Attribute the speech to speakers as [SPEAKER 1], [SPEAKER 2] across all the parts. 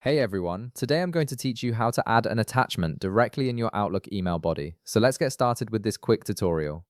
[SPEAKER 1] Hey everyone, today I'm going to teach you how to add an attachment directly in your Outlook email body. So let's get started with this quick tutorial.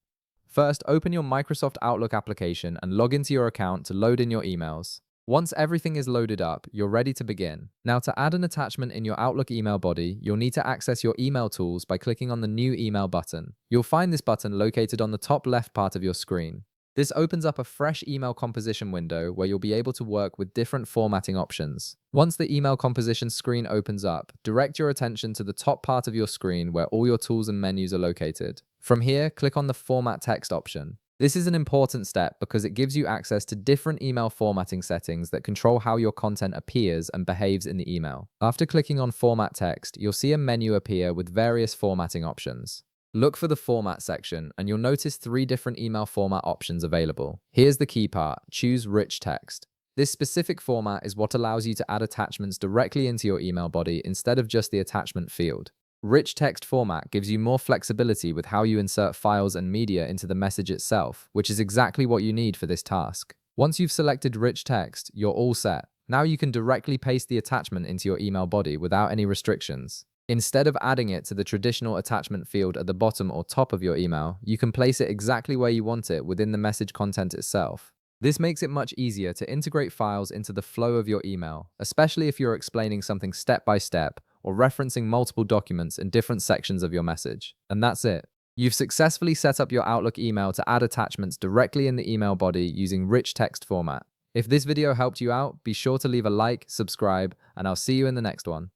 [SPEAKER 1] First, open your Microsoft Outlook application and log into your account to load in your emails. Once everything is loaded up, you're ready to begin. Now, to add an attachment in your Outlook email body, you'll need to access your email tools by clicking on the New Email button. You'll find this button located on the top left part of your screen. This opens up a fresh email composition window where you'll be able to work with different formatting options. Once the email composition screen opens up, direct your attention to the top part of your screen where all your tools and menus are located. From here, click on the Format Text option. This is an important step because it gives you access to different email formatting settings that control how your content appears and behaves in the email. After clicking on Format Text, you'll see a menu appear with various formatting options. Look for the Format section, and you'll notice 3 different email format options available. Here's the key part: choose Rich Text. This specific format is what allows you to add attachments directly into your email body instead of just the attachment field. Rich text format gives you more flexibility with how you insert files and media into the message itself, which is exactly what you need for this task. Once you've selected rich text, you're all set. Now you can directly paste the attachment into your email body without any restrictions. Instead of adding it to the traditional attachment field at the bottom or top of your email, you can place it exactly where you want it within the message content itself. This makes it much easier to integrate files into the flow of your email, especially if you're explaining something step by step or referencing multiple documents in different sections of your message. And that's it. You've successfully set up your Outlook email to add attachments directly in the email body using rich text format. If this video helped you out, be sure to leave a like, subscribe, and I'll see you in the next one.